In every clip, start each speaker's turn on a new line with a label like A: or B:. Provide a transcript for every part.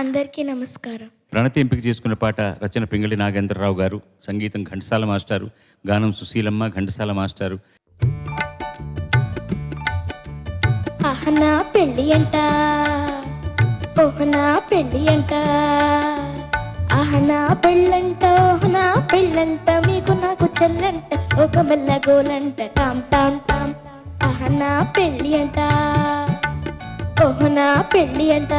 A: అందరికీ నమస్కారం.
B: ప్రణతి ఎంపిక చేసుకున్న పాట రచన పింగళి నాగేంద్రరావు గారు, సంగీతం ఘంటసాల మాస్టారు, గానం సుశీలమ్మ, ఘంటసాల మాస్టారు.
A: నా పెళ్ళి అంట, నా పెళ్ళి అంట, నా పెళ్ళంట, నా పెళ్ళంట, మీకు నాకు చెల్లంట, ఒక మెల్ల గోలంట, టామ్ టామ్ టామ్. నా పెళ్ళి అంట, నా పెళ్ళి అంట,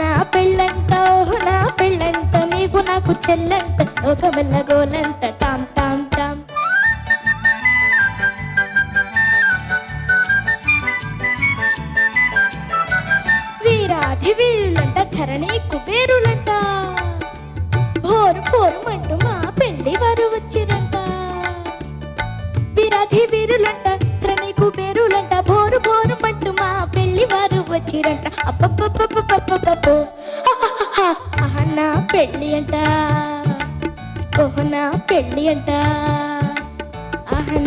A: నా పెళ్ళంట, నా పెళ్ళంట, మీకు నాకు చెల్లంట, ఒక మెల్ల గోలంట, టామ్ టామ్ టామ్. వీరాధి వీరులంట, ధరణి కుబేరులంట, భోరు భోరు మంటూ మా పెళ్లి వారు వచ్చిరంట. వీరాధి వీరులంట, ధరణి కుబేరులంట, భోరు భోరు మంటూ మా పెళ్లి వారు వచ్చిరంట. అప్పప్పప్పప్పప్పప్పో నా పెళ్ళి అంట, నా పెళ్ళి అంట,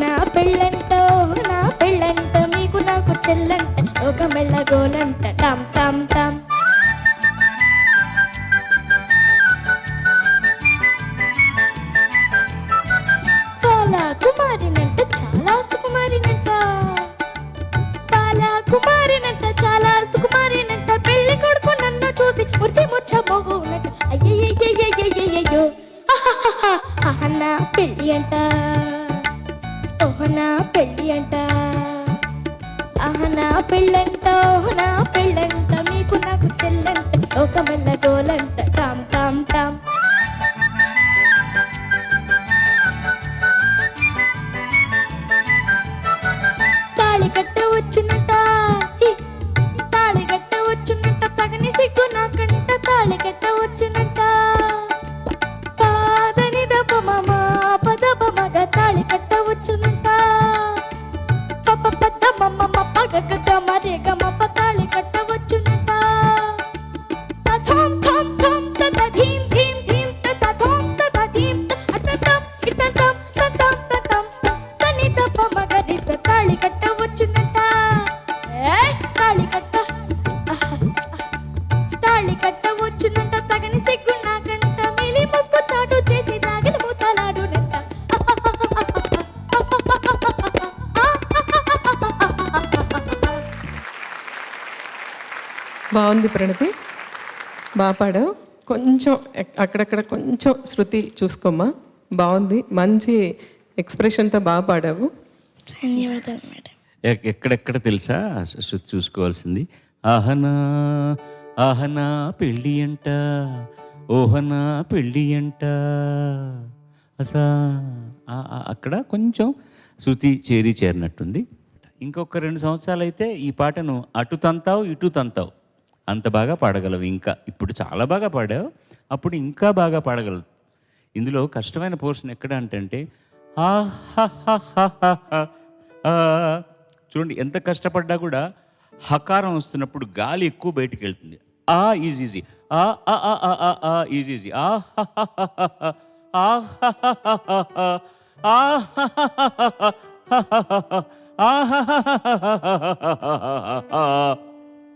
A: నా పెళ్ళంట, నా పెళ్ళంట, మీకు నాకు చెల్లంట, ఒక మెల్ల గోలంట, టామ్ టామ్ టామ్. బాలా కుమారినంట, చాలా సుకుమారినంట, బాలా కుమారినంట, చాలా సుకుమారినంట, పెళ్లి కొడుకు నన్ను చూసి ముర్చి ముచ్చ మోగునట, అయ్యయ్యయ్యయ్యయ్యయ్యో నా పెళ్ళి అంట, నా పెళ్ళి అంట, నా పెళ్ళంట, నా పెళ్ళంట, మీకు నాకు చెల్లంట, ఒక మెల్ల గోలంట, టామ్ టామ్ టామ్. తాళి కట్ట వచ్చునట, తాళి కట్ట వచ్చునట, తగని సిగ్గు నాకంట, తాళి కట్ట వచ్చునట, పాదని దప మమ పదప మగ, తాళి కట్ట వచ్చునట, పప పద మమ మప గగ మరే గమ పతాళి కట్ట వచ్చునట, తథం థం థం తత ధీం ధీం ధీం తత థం తత ధీం తతం ఇతతం తతం తతం తని దప మగ రిస, తాళి కట్ట వచ్చునట, తాళి కట్ట, తాళి కట్ట వచ్చునట, తగని సిగ్గు నాకంట, మిలి ముసుకు చాటు చేసి దాగిన మూతలాడునంట.
C: బాగుంది ప్రణతి, బాగా పాడావు. కొంచెం అక్కడక్కడ కొంచెం శృతి చూసుకోమ్మా. బాగుంది, మంచి ఎక్స్ప్రెషన్తో బాగా పాడావు.
A: ధన్యవాదాలు మేడం.
B: ఎక్కడెక్కడ తెలుసా శృతి చూసుకోవాల్సింది? ఆహనా ఆహనా పెళ్ళి అంట, ఓహనా పెళ్ళి అంట, అసా అక్కడ కొంచెం శృతి చేరినట్టుంది. ఇంకొక 2 సంవత్సరాలు అయితే ఈ పాటను అటు తంతావు ఇటు తంతావు, అంత బాగా పాడగలవు. ఇంకా ఇప్పుడు చాలా బాగా పాడావు, అప్పుడు ఇంకా బాగా పాడగలవు. ఇందులో కష్టమైన పోర్షన్ ఎక్కడ అంటే చూడండి, ఎంత కష్టపడ్డా కూడా హకారం వస్తున్నప్పుడు గాలి ఎక్కువ బయటికి వెళ్తుంది. ఆ ఈజీ ఈజీ, ఈజీ ఈజీ,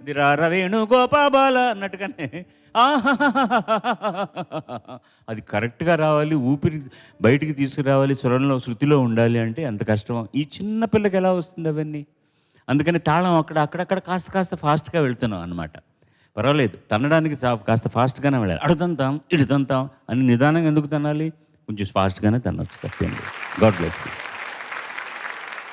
B: ఇది రారవేణు గోపాబాల అన్నట్టుగానే అది కరెక్ట్గా రావాలి, ఊపిరి బయటికి తీసుకురావాలి, స్వరంలో శృతిలో ఉండాలి అంటే ఎంత కష్టమో. ఈ చిన్న పిల్లకి ఎలా వస్తుంది అవన్నీ? అందుకని తాళం అక్కడక్కడ కాస్త ఫాస్ట్గా వెళ్తున్నాం అనమాట. పర్వాలేదు, తన్నడానికి కాస్త ఫాస్ట్గానే వెళ్ళాలి. అడుగుతాం ఇడుతంతాం అని నిదానంగా ఎందుకు తన్నాలి? కొంచెం ఫాస్ట్గానే తన్నొచ్చు, తప్పేండి. God bless you.